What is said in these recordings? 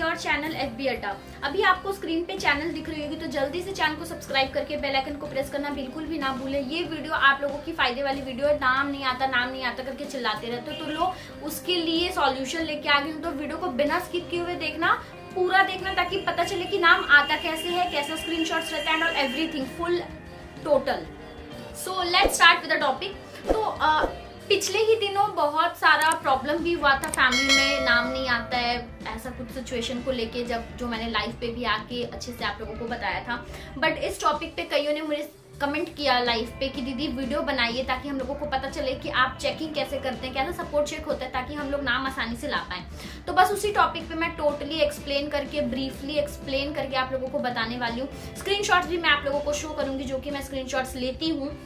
Your channel FB अड्डा। अभी आपको स्क्रीन पे चैनल दिख रही होगी तो जल्दी से चैनल को सब्सक्राइब करके बेल आइकन को प्रेस करना बिल्कुल भी ना भूलें। ये वीडियो आप लोगों की फायदे वाली वीडियो है। नाम नहीं आता करके चिल्लाते रहते हो तो लो उसके लिए सॉल्यूशन लेके आ गई हूँ। तो वीडियो को बिना स्किप किए हुए देखना, पूरा देखना, ताकि पता चले कि नाम आता कैसे है, कैसा स्क्रीनशॉट्स रहता है और everything full total. So let's start with the topic. तो पिछले ही दिनों बहुत सारा प्रॉब्लम भी हुआ था फैमिली में, नाम नहीं आता है ऐसा कुछ सिचुएशन को लेके, जब जो मैंने लाइव पे भी आके अच्छे से आप लोगों को बताया था। बट इस टॉपिक पे कईयों ने मुझे कमेंट किया लाइव पे कि दीदी वीडियो बनाइए ताकि हम लोगों को पता चले कि आप चेकिंग कैसे करते हैं, कैसा सपोर्ट चेक होता है, ताकि हम लोग नाम आसानी से ला पाएं। तो बस उसी टॉपिक पे मैं टोटली एक्सप्लेन करके, ब्रीफली एक्सप्लेन करके आप लोगों को बताने वाली हूँ। स्क्रीनशॉट्स भी मैं आप लोगों को शो करूंगी, जो कि मैं स्क्रीनशॉट्स लेती हूँ,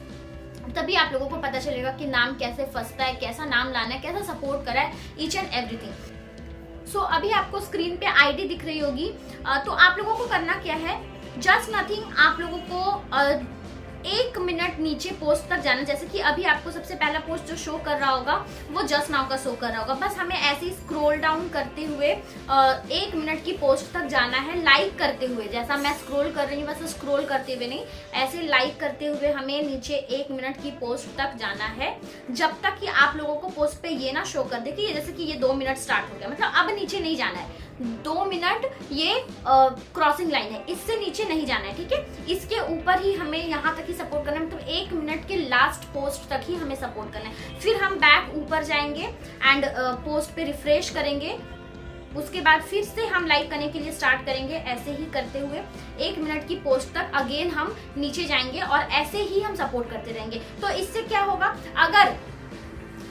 तभी आप लोगों को पता चलेगा कि नाम कैसे फंसता है, कैसा नाम लाना है, कैसा सपोर्ट करा है, ईच एंड एवरीथिंग। सो अभी आपको स्क्रीन पे आईडी दिख रही होगी। तो आप लोगों को करना क्या है, जस्ट नथिंग, आप लोगों को 1 मिनट नीचे पोस्ट तक जाना। जैसे कि अभी आपको सबसे पहला पोस्ट जो शो कर रहा होगा वो जस्ट नाउ का शो कर रहा होगा। बस हमें ऐसे ही स्क्रॉल डाउन करते हुए 1 मिनट की पोस्ट तक जाना है, लाइक करते हुए। जैसा मैं स्क्रॉल कर रही हूँ बस स्क्रॉल करते हुए नहीं, ऐसे लाइक करते हुए हमें नीचे 1 मिनट की पोस्ट तक जाना है, जब तक कि आप लोगों को पोस्ट पे ये ना शो कर दे कि जैसे कि ये 2 मिनट स्टार्ट हो गया, मतलब अब नीचे नहीं जाना है। 2 मिनट ये क्रॉसिंग लाइन है, इससे नीचे नहीं जाना है, ठीक है। इसके ऊपर ही हमें यहाँ तक ही सपोर्ट करना है, मतलब 1 मिनट के लास्ट पोस्ट तक ही हमें सपोर्ट करना है। फिर हम बैक ऊपर जाएंगे एंड पोस्ट पे रिफ्रेश करेंगे। उसके बाद फिर से हम लाइक करने के लिए स्टार्ट करेंगे। ऐसे ही करते हुए 1 मिनट की पोस्ट तक अगेन हम नीचे जाएंगे और ऐसे ही हम सपोर्ट करते रहेंगे। तो इससे क्या होगा, अगर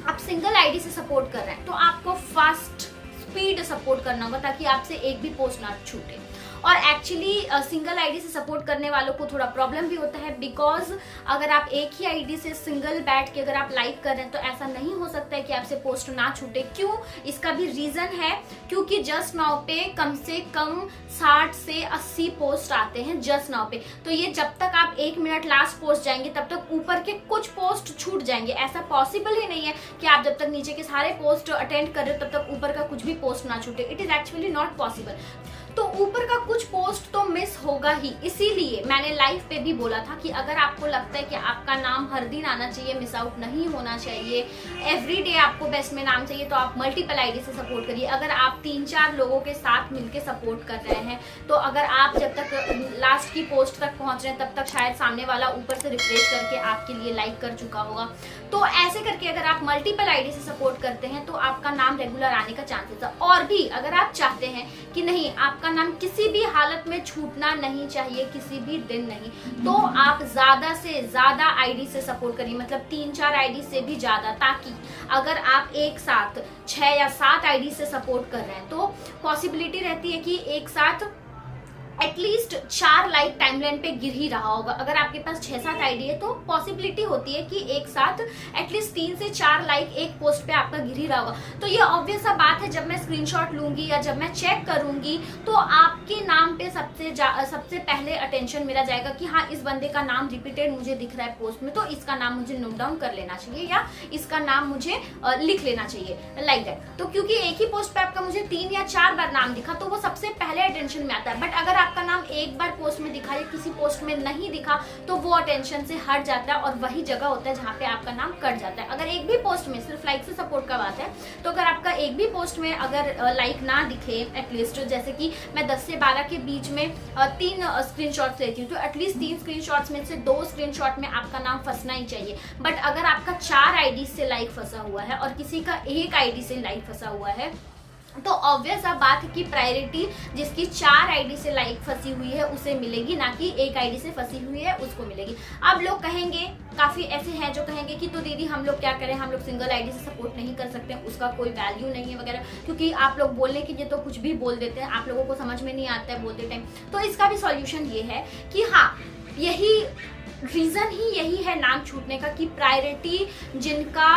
आप सिंगल आईडी से सपोर्ट कर रहे हैं तो आपको फास्ट स्पीड सपोर्ट करना होगा, ताकि आपसे एक भी पोस्ट ना छूटे। और एक्चुअली सिंगल आईडी से सपोर्ट करने वालों को थोड़ा प्रॉब्लम भी होता है, बिकॉज अगर आप एक ही आईडी से सिंगल बैठ के अगर आप लाइक कर रहे हैं तो ऐसा नहीं हो सकता है कि आपसे पोस्ट ना छूटे। क्यों, इसका भी रीजन है, क्योंकि जस्ट नाउ पे कम से कम 60 से 80 पोस्ट आते हैं जस्ट नाउ पे। तो ये जब तक आप 1 मिनट लास्ट पोस्ट जाएंगे तब तक ऊपर के कुछ पोस्ट छूट जाएंगे। ऐसा पॉसिबल ही नहीं है कि आप जब तक नीचे के सारे पोस्ट अटेंड कर रहे हो तब तक ऊपर का कुछ भी पोस्ट ना छूटे। It is actually not possible. तो ऊपर का कुछ पोस्ट तो मिस होगा ही, इसीलिए मैंने लाइव पे भी बोला था कि अगर आपको लगता है कि आपका नाम हर दिन आना चाहिए, मिस आउट नहीं होना चाहिए, एवरीडे आपको बेस्ट में नाम चाहिए, तो आप मल्टीपल आईडी से सपोर्ट करिए। अगर आप 3-4 लोगों के साथ मिलके सपोर्ट कर रहे हैं तो अगर आप जब तक लास्ट की पोस्ट तक पहुंच रहे हैं तब तक शायद सामने वाला ऊपर से रिफ्रेश करके आपके लिए लाइक कर चुका होगा। तो ऐसे करके अगर आप मल्टीपल आईडी से सपोर्ट करते हैं तो आपका नाम रेगुलर आने का चांसेस है। और भी अगर आप चाहते हैं कि नहीं, आपका नाम किसी भी हालत में छूटना नहीं चाहिए, किसी भी दिन नहीं, तो आप ज्यादा से ज्यादा आईडी से सपोर्ट करिए, मतलब 3-4 आईडी से भी ज्यादा, ताकि अगर आप एक साथ 6 या 7 आईडी से सपोर्ट कर रहे हैं तो पॉसिबिलिटी रहती है कि एक साथ एटलीस्ट 4 लाइक टाइमलाइन पे गिर ही रहा होगा। अगर आपके पास 6-7 आईडी है तो पॉसिबिलिटी होती है कि एक साथ एटलीस्ट 3 से 4 लाइक एक पोस्ट पे आपका गिर ही रहा होगा। तो ये ऑब्वियस सा बात है, जब मैं स्क्रीनशॉट लूंगी या जब मैं चेक करूंगी तो आपके नाम पे सबसे पहले अटेंशन मेरा जाएगा कि हाँ, इस बंदे का नाम रिपीटेड मुझे दिख रहा है पोस्ट में, तो इसका नाम मुझे नोट डाउन कर लेना चाहिए या इसका नाम मुझे लिख लेना चाहिए, लाइक दैट। तो क्योंकि एक ही पोस्ट पे आपका मुझे 3 या 4 बार नाम दिखा तो वो सबसे पहले अटेंशन में आता है। बट अगर आपका नाम एक बार पोस्ट में दिखा या किसी पोस्ट में नहीं दिखा तो वो अटेंशन से हट जाता है और वही जगह होता है जहां पे आपका नाम कट जाता है। अगर एक भी पोस्ट में, सिर्फ लाइक से सपोर्ट का बात है, तो अगर आपका एक भी पोस्ट में अगर लाइक ना दिखे, एटलीस्ट जैसे कि मैं 10 से 12 के बीच में 3 स्क्रीनशॉट्स लेती हूँ, तो एटलीस्ट 3 स्क्रीनशॉट्स में से 2 स्क्रीनशॉट में आपका नाम फंसना ही चाहिए। बट अगर आपका 4 आईडी से लाइक फंसा हुआ है और किसी का 1 आईडी से लाइक फंसा हुआ है, तो ऑब्वियस अब बात है कि प्रायोरिटी जिसकी 4 आईडी से लाइक फंसी हुई है उसे मिलेगी, ना कि 1 आईडी से फंसी हुई है उसको मिलेगी। अब लोग कहेंगे, काफी ऐसे हैं जो कहेंगे कि तो दीदी हम लोग क्या करें, हम लोग सिंगल आईडी से सपोर्ट नहीं कर सकते, उसका कोई वैल्यू नहीं है वगैरह, क्योंकि आप लोग बोलने के लिए तो कुछ भी बोल देते हैं, आप लोगों को समझ में नहीं आता है बोलते टाइम। तो इसका भी सॉल्यूशन ये है कि हाँ, यही रीजन ही यही है नाम छूटने का, कि प्रायोरिटी जिनका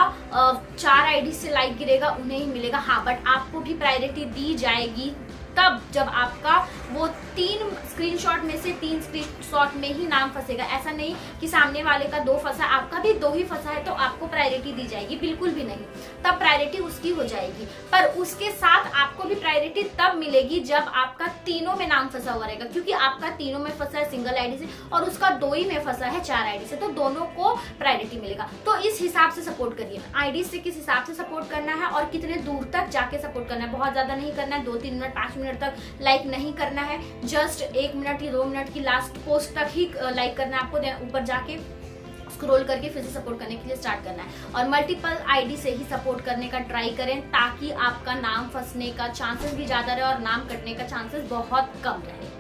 4 आईडी से लाइक गिरेगा उन्हें ही मिलेगा। हाँ, बट आपको भी प्रायोरिटी दी जाएगी तब जब आपका वो 3 स्क्रीनशॉट में से 3 स्क्रीनशॉट में ही नाम फंसेगा। ऐसा नहीं कि सामने वाले का 2 फंसा, आपका भी 2 ही फंसा है तो आपको प्रायोरिटी दी जाएगी, बिल्कुल भी नहीं। तब प्रायोरिटी उसकी हो जाएगी, पर उसके साथ आपको भी प्रायोरिटी तब मिलेगी जब आपका तीनों में नाम फंसा हुआ रहेगा, क्योंकि आपका तीनों में फंसा है सिंगल आईडी से और उसका 2 ही में फंसा है 4 आईडी से, तो दोनों को प्रायोरिटी मिलेगा। तो इस हिसाब से सपोर्ट करिए, आईडी से किस हिसाब से सपोर्ट करना है और कितने दूर तक जाके सपोर्ट करना है। बहुत ज्यादा नहीं करना है, 2-3 मिनट 5 मिनट तक लाइक नहीं करना है, जस्ट 1 मिनट या 2 मिनट की लास्ट पोस्ट तक ही लाइक करना है आपको, ऊपर जाके स्क्रॉल करके फिर से सपोर्ट करने के लिए स्टार्ट करना है। और मल्टीपल आईडी से ही सपोर्ट करने का ट्राई करें ताकि आपका नाम फंसने का चांसेस भी ज्यादा रहे और नाम कटने का चांसेस बहुत कम रहे।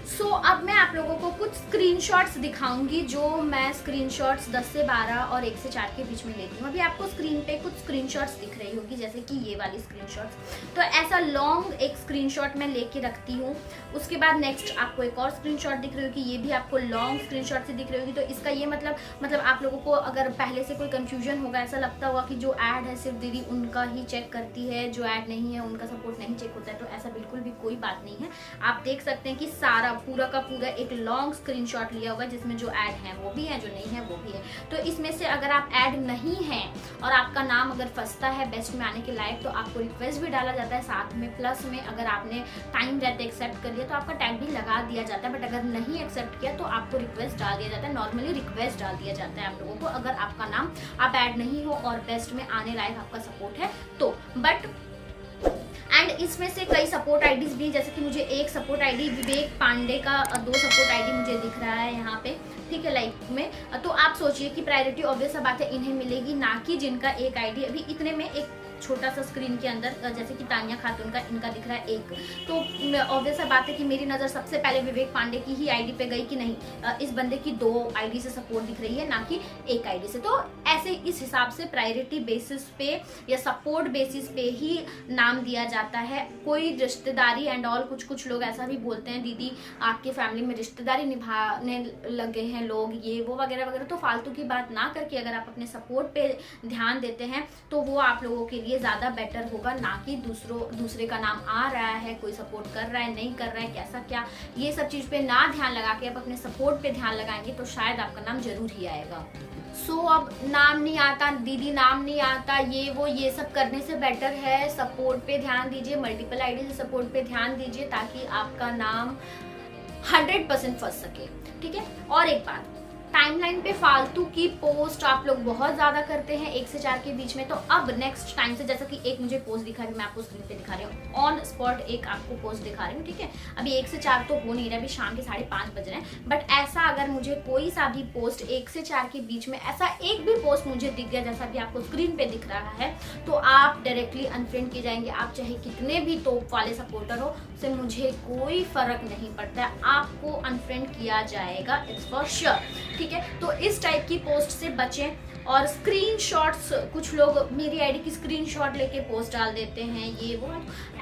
सो अब मैं आप लोगों को कुछ स्क्रीनशॉट्स दिखाऊंगी, जो मैं स्क्रीनशॉट्स 10 से 12 और 1 से 4 के बीच में लेती हूँ। अभी आपको स्क्रीन पे कुछ स्क्रीनशॉट्स दिख रही होगी, जैसे कि ये वाली स्क्रीनशॉट्स। तो ऐसा लॉन्ग एक स्क्रीनशॉट मैं लेके रखती हूँ। उसके बाद नेक्स्ट आपको एक और स्क्रीनशॉट दिख रही होगी, ये भी आपको लॉन्ग स्क्रीनशॉट से दिख रही होगी। तो इसका ये मतलब आप लोगों को अगर पहले से कोई कंफ्यूजन होगा, ऐसा लगता होगा कि जो ऐड है सिर्फ दीदी उनका ही चेक करती है, जो ऐड नहीं है उनका सपोर्ट नहीं चेक होता है, तो ऐसा बिल्कुल भी कोई बात नहीं है। आप देख सकते हैं कि सारा पूरा का पूरा एक लॉन्ग स्क्रीनशॉट लिया हुआ है जिसमें जो ऐड है वो भी है, जो नहीं है वो भी है। तो इसमें से अगर आप ऐड नहीं है और आपका नाम अगर फंसता है बेस्ट में आने के लायक, तो आपको रिक्वेस्ट भी डाला जाता है साथ में, प्लस में अगर आपने टाइम रहते एक्सेप्ट कर लिया तो आपका टैग भी लगा दिया जाता है। बट अगर नहीं एक्सेप्ट किया तो आपको रिक्वेस्ट डाल दिया जाता है, नॉर्मली रिक्वेस्ट डाल दिया जाता है आप लोगों को, अगर आपका नाम आप ऐड नहीं हो और बेस्ट में आने लायक आपका सपोर्ट है तो। बट एंड इसमें से कई सपोर्ट आईडीज भी, जैसे कि मुझे एक सपोर्ट आईडी विवेक पांडे का 2 सपोर्ट आईडी मुझे दिख रहा है यहाँ पे, ठीक है, लाइक में। तो आप सोचिए कि प्रायोरिटी ऑब्वियस बात है इन्हें मिलेगी, ना कि जिनका एक आईडी अभी इतने में एक छोटा सा स्क्रीन के अंदर, जैसे कि तानिया खातून का इनका दिख रहा है 1, तो ऑब्वियस बात है कि मेरी नज़र सबसे पहले विवेक पांडे की ही आईडी पे गई कि नहीं इस बंदे की 2 आईडी से सपोर्ट दिख रही है, ना कि 1 आईडी से। तो ऐसे इस हिसाब से प्रायोरिटी बेसिस पे या सपोर्ट बेसिस पे ही नाम दिया जाता है। कोई रिश्तेदारी एंड ऑल, कुछ लोग ऐसा भी बोलते हैं दीदी आपकी फैमिली में रिश्तेदारी निभाने लगे हैं लोग, ये वो वगैरह वगैरह। तो फालतू की बात ना करके अगर आप अपने सपोर्ट पे ध्यान देते हैं तो वो आप लोगों के लिए ज्यादा बेटर होगा, ना कि दूसरे का नाम आ रहा है, कोई सपोर्ट कर रहा है नहीं कर रहा है, कैसा क्या, ये सब चीज पे ना ध्यान लगा के आप अपने सपोर्ट पे ध्यान लगाएंगे तो शायद आपका नाम जरूर ही आएगा। अब नाम नहीं आता दीदी, नाम नहीं आता, ये सब करने से बेटर है सपोर्ट पे ध्यान दीजिए, मल्टीपल आईडी से सपोर्ट पे ध्यान दीजिए ताकि आपका नाम 100% फंस सके, ठीक है। और एक बात, टाइमलाइन पे फालतू की पोस्ट आप लोग बहुत ज्यादा करते हैं 1 से 4 के बीच में। तो अब नेक्स्ट टाइम से, जैसा कि एक मुझे पोस्ट दिखा रही, मैं आपको स्क्रीन पे दिखा रही हूँ, ऑन स्पॉट एक आपको पोस्ट दिखा रही हूँ, ठीक है। अभी 1 से 4 तो हो नहीं रहा, अभी शाम के 5:30 बज रहे हैं, बट ऐसा अगर मुझे कोई सा भी पोस्ट 1 से 4 के बीच में ऐसा एक भी पोस्ट मुझे दिख गया जैसा भी आपको स्क्रीन पे दिख रहा है, तो आप डायरेक्टली अनफ्रेंड किए जाएंगे। आप चाहे कितने भी टॉप वाले सपोर्टर हो, उससे मुझे कोई फर्क नहीं पड़ता है, आपको अनफ्रेंड किया जाएगा, इट्स फॉर श्योर, ठीक है। तो इस टाइप की पोस्ट से बचें। और स्क्रीनशॉट्स, कुछ लोग मेरी आईडी की स्क्रीनशॉट लेके पोस्ट डाल देते हैं, ये वो,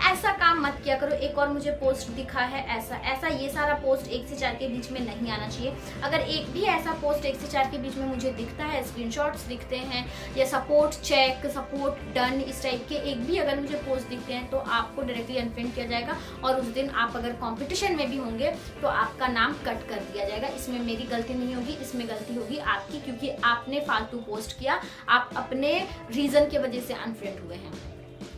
ऐसा काम मत किया करो। एक और मुझे पोस्ट दिखा है ऐसा ये सारा पोस्ट 1 से 4 के बीच में नहीं आना चाहिए। अगर एक भी ऐसा पोस्ट 1 से 4 के बीच में मुझे दिखता है, स्क्रीनशॉट्स दिखते हैं या सपोर्ट चेक, सपोर्ट डन, इस टाइप के एक भी अगर मुझे पोस्ट दिखते हैं तो आपको डायरेक्टली अनफ्रेंड किया जाएगा। और उस दिन आप अगर कॉम्पिटिशन में भी होंगे तो आपका नाम कट कर दिया जाएगा। इसमें मेरी गलती नहीं होगी, इसमें गलती होगी आपकी, क्योंकि आपने फालतू पोस्ट किया, आप अपने रीजन की वजह से अनफ्रेंड हुए हैं।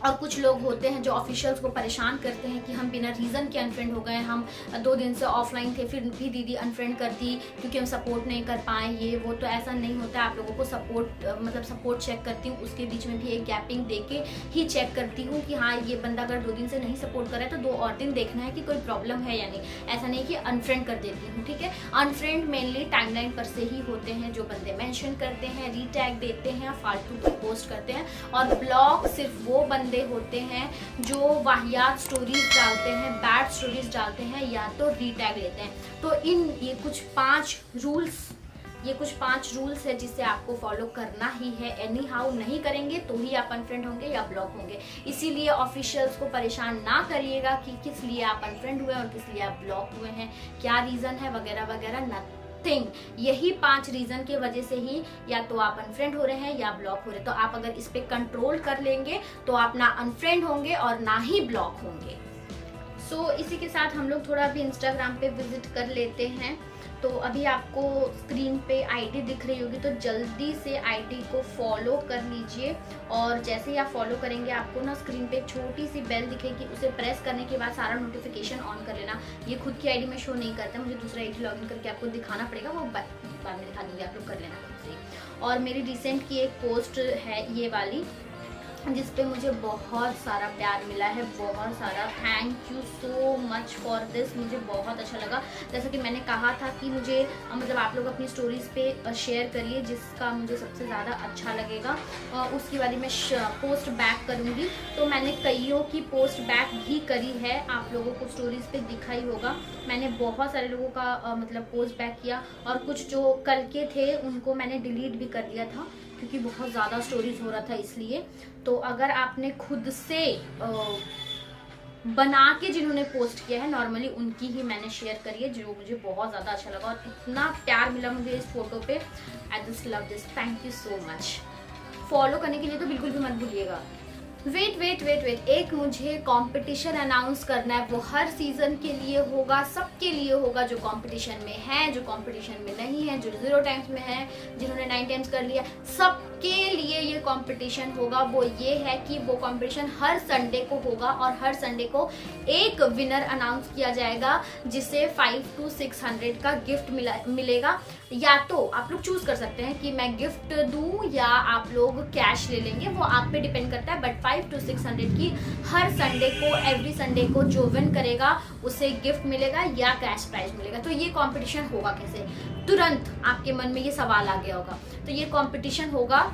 और कुछ लोग होते हैं जो ऑफिशियल्स को परेशान करते हैं कि हम बिना रीज़न के अनफ्रेंड हो गए, हम 2 दिन से ऑफलाइन थे फिर भी दीदी अनफ्रेंड कर दी क्योंकि हम सपोर्ट नहीं कर पाए, ये वो। तो ऐसा नहीं होता है, आप लोगों को सपोर्ट चेक करती हूँ, उसके बीच में भी एक गैपिंग दे के ही चेक करती हूँ कि हाँ ये बंदा अगर 2 दिन से नहीं सपोर्ट कर रहा है तो 2 और दिन देखना है कि कोई प्रॉब्लम है या नहीं। ऐसा नहीं कि अनफ्रेंड कर देती हूँ, ठीक है। अनफ्रेंड मेनली टाइमलाइन पर से ही होते हैं, जो बंदे मेंशन करते हैं, रीटैग देते हैं, फालतू की पोस्ट करते हैं। और ब्लॉक सिर्फ वो बंदे होते हैं जो वाहियात स्टोरीज डालते हैं, बैड स्टोरीज डालते हैं या तो रीटैग लेते हैं। तो ये कुछ 5 रूल्स है जिसे आपको फॉलो करना ही है। एनी हाउ नहीं करेंगे तो ही आप अनफ्रेंड होंगे या ब्लॉक होंगे। इसीलिए ऑफिशियल्स को परेशान ना करिएगा कि किस लिए आप अनफ्रेंड हुए और किस लिए आप ब्लॉक हुए हैं, क्या रीजन है वगैरह वगैरह। यही 5 रीजन के वजह से ही या तो आप अनफ्रेंड हो रहे हैं या ब्लॉक हो रहे हैं। तो आप अगर इस पे कंट्रोल कर लेंगे तो आप ना अनफ्रेंड होंगे और ना ही ब्लॉक होंगे। सो इसी के साथ हम लोग थोड़ा अभी इंस्टाग्राम पे विजिट कर लेते हैं। तो अभी आपको स्क्रीन पे आईडी दिख रही होगी, तो जल्दी से आईडी को फॉलो कर लीजिए। और जैसे ही आप फॉलो करेंगे आपको ना स्क्रीन पे एक छोटी सी बेल दिखेगी, उसे प्रेस करने के बाद सारा नोटिफिकेशन ऑन कर लेना। ये खुद की आईडी में शो नहीं करता, मुझे दूसरा आईडी लॉगिन करके आपको दिखाना पड़ेगा, वो बाद में दिखा दूँगी, आप लोग कर लेना खुद से। और मेरी रिसेंट की एक पोस्ट है ये वाली, जिस पे मुझे बहुत सारा प्यार मिला है, बहुत सारा। Thank you so much for this, मुझे बहुत अच्छा लगा। जैसा कि मैंने कहा था कि मुझे मतलब आप लोग अपनी स्टोरीज पे शेयर करिए, जिसका मुझे सबसे ज़्यादा अच्छा लगेगा उसकी वाली मैं पोस्ट बैक करूँगी। तो मैंने कईयों की पोस्ट बैक भी करी है, आप लोगों को स्टोरीज पे दिखा ही होगा। मैंने बहुत सारे लोगों का मतलब पोस्ट बैक किया, और कुछ जो कल के थे उनको मैंने डिलीट भी कर दिया था, क्योंकि बहुत ज़्यादा स्टोरीज हो रहा था इसलिए। तो अगर आपने खुद से बना के जिन्होंने पोस्ट किया है, नॉर्मली उनकी ही मैंने शेयर करी है, जो मुझे बहुत ज़्यादा अच्छा लगा। और इतना प्यार मिला मुझे इस फोटो पे, I just love this, thank you so much. Follow करने के लिए तो बिल्कुल भी मत भूलिएगा। वेट, एक मुझे कंपटीशन अनाउंस करना है। वो हर सीजन के लिए होगा, सबके लिए होगा, जो कंपटीशन में है, जो कंपटीशन में नहीं है, जो 0 टाइम्स में है, जिन्होंने 9 टाइम्स कर लिया, सबके लिए ये कंपटीशन होगा। वो ये है कि वो कंपटीशन हर संडे को होगा, और हर संडे को एक विनर अनाउंस किया जाएगा, जिसे 500 to 600 का गिफ्ट मिलेगा। या तो आप लोग चूज कर सकते हैं कि मैं गिफ्ट दूं या आप लोग कैश ले लेंगे, वो आप पे डिपेंड करता है। बट 500 to 600 की हर संडे को, एवरी संडे को जो विन करेगा उसे गिफ्ट मिलेगा या कैश प्राइज मिलेगा। तो ये कंपटीशन होगा कैसे? तुरंत आपके मन में ये सवाल आ गया होगा। तो ये कंपटीशन होगा,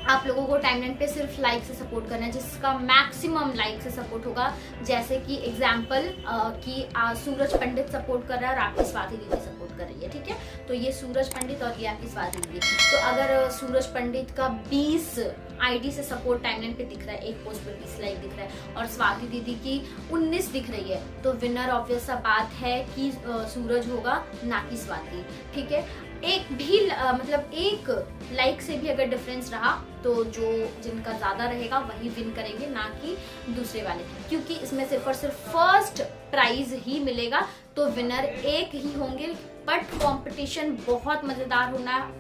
आप लोगों को टाइमलाइन पे सिर्फ लाइक से सपोर्ट करना है, जिसका मैक्सिमम लाइक से सपोर्ट होगा। जैसे कि एग्जाम्पल कि सूरज पंडित सपोर्ट कर रहा है और आपकी स्वाति दीदी सपोर्ट कर रही है, ठीक है? तो ये सूरज पंडित और ये आपकी स्वाति दीदी। तो अगर सूरज पंडित का 20 आईडी से सपोर्ट टाइमलाइन पे दिख रहा है, एक पोस्ट पर 20 लाइक दिख रहा है, और स्वाति दीदी की 19 दिख रही है, तो विनर ऑब्वियस सा बात है कि सूरज होगा, ना कि स्वाति, ठीक है? एक भी मतलब एक लाइक से भी अगर डिफरेंस रहा तो जो जिनका ज्यादा रहेगा वही विन करेंगे, ना कि दूसरे वाले, क्योंकि इसमें सिर्फ और सिर्फ फर्स्ट प्राइज ही मिलेगा। तो विनर एक ही होंगे, बट कंपटीशन बहुत मजेदार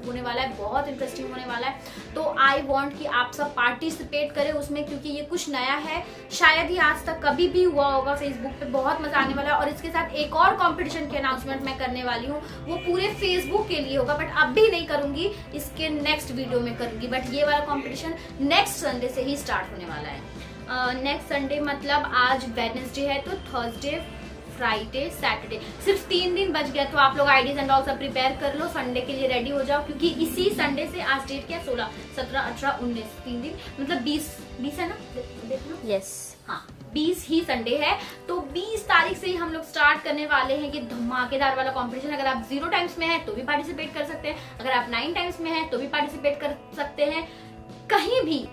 होने वाला है, बहुत इंटरेस्टिंग होने वाला है। तो आई वांट कि आप सब पार्टिसिपेट करें उसमें, क्योंकि ये कुछ नया है, शायद ही आज तक कभी भी हुआ होगा फेसबुक पे, बहुत मजा आने वाला है। और इसके साथ एक और कंपटीशन की अनाउंसमेंट मैं करने वाली हूँ, वो पूरे फेसबुक के लिए होगा, बट अब भी नहीं करूंगी, इसके नेक्स्ट वीडियो में करूंगी। बट ये वाला कंपटीशन नेक्स्ट संडे से ही स्टार्ट होने वाला है। नेक्स्ट संडे मतलब आज वेडनेसडे है, तो थर्सडे, फ्राइडे, सैटरडे, सिर्फ 3 दिन बच गया। तो आप लोग आईडीज एंड ऑल सब प्रिपेयर कर लो, संडे के लिए रेडी हो जाओ, क्योंकि इसी संडे से, आज डेट क्या, 16, 17, 18, 19, 3 दिन मतलब 20 है ना, देख लो। यस, हाँ 20 ही संडे है। तो 20 तारीख से ही हम लोग स्टार्ट करने वाले हैं कि धमाकेदार वाला कंपटीशन। अगर आप 0 टाइम्स में है तो भी पार्टिसिपेट कर सकते हैं, अगर आप 9 टाइम्स में है तो भी पार्टिसिपेट कर सकते हैं, कहीं भी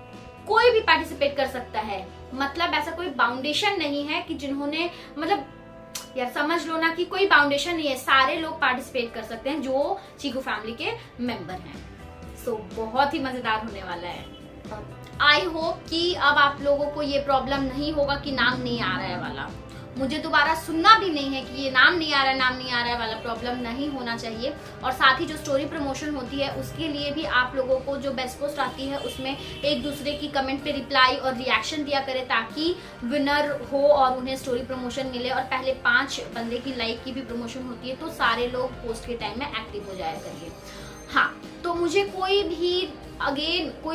कोई भी पार्टिसिपेट कर सकता है। मतलब ऐसा कोई बाउंडेशन नहीं है कि जिन्होंने, मतलब यार समझ लो ना कि कोई बाउंडेशन नहीं है, सारे लोग पार्टिसिपेट कर सकते हैं जो चीकू फैमिली के मेंबर हैं। सो बहुत ही मजेदार होने वाला है। आई होप कि अब आप लोगों को ये प्रॉब्लम नहीं होगा कि नाम नहीं आ रहा है वाला, मुझे दोबारा सुनना भी नहीं है कि ये नाम नहीं आ रहा है वाला प्रॉब्लम नहीं होना चाहिए। और साथ ही जो स्टोरी प्रमोशन होती है उसके लिए भी आप लोगों को जो बेस्ट पोस्ट आती है उसमें एक दूसरे की कमेंट पे रिप्लाई और रिएक्शन दिया करें, ताकि विनर हो और उन्हें स्टोरी प्रमोशन मिले। और पहले 5 बंदे की लाइक की भी प्रमोशन होती है, तो सारे लोग पोस्ट के टाइम में एक्टिव हो जाया करिए। हाँ, तो मुझे कोई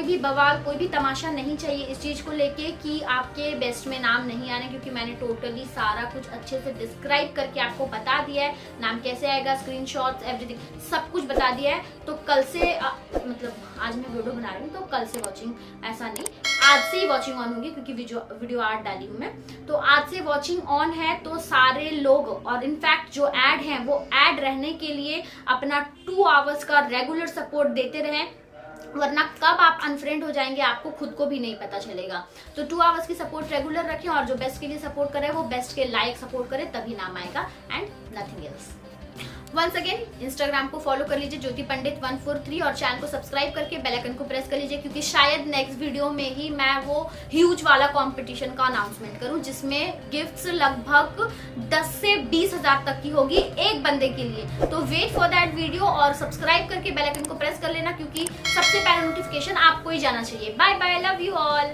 भी बवाल, कोई भी तमाशा नहीं चाहिए इस चीज को लेके कि आपके बेस्ट में नाम नहीं आने, क्योंकि मैंने टोटली सारा कुछ अच्छे से डिस्क्राइब करके आपको बता दिया है, नाम कैसे आएगा, स्क्रीनशॉट्स, एवरीथिंग सब कुछ बता दिया है। तो कल से मतलब आज मैं वीडियो बना रही हूँ, तो कल से वॉचिंग, ऐसा नहीं, आज से ही वॉचिंग ऑन होगी, क्योंकि वीडियो आज डाली हूँ मैं, तो आज से वॉचिंग ऑन है। तो सारे लोग, और इनफैक्ट जो ऐड हैं वो ऐड रहने के लिए अपना 2 आवर्स का रेगुलर सपोर्ट देते रहें, वरना कब आप अनफ्रेंड हो जाएंगे आपको खुद को भी नहीं पता चलेगा। तो 2 आवर्स की सपोर्ट रेगुलर रखें, और जो बेस्ट के लिए सपोर्ट करे वो बेस्ट के लायक सपोर्ट करे, तभी नाम आएगा, and nothing else. Once again Instagram को फॉलो कर लीजिए ज्योति पंडित 143 और चैनल को सब्सक्राइब करके बेल आइकन को प्रेस कर लीजिए, क्योंकि शायद नेक्स्ट वीडियो में ही मैं वो ह्यूज वाला कंपटीशन का अनाउंसमेंट करूं जिसमें गिफ्ट्स लगभग 10 से 20 हजार तक की होगी एक बंदे के लिए। तो वेट फॉर दैट वीडियो और सब्सक्राइब करके बेल आइकन को प्रेस कर लेना, क्योंकि सबसे पहले नोटिफिकेशन आपको ही जाना चाहिए। Bye bye, love you all.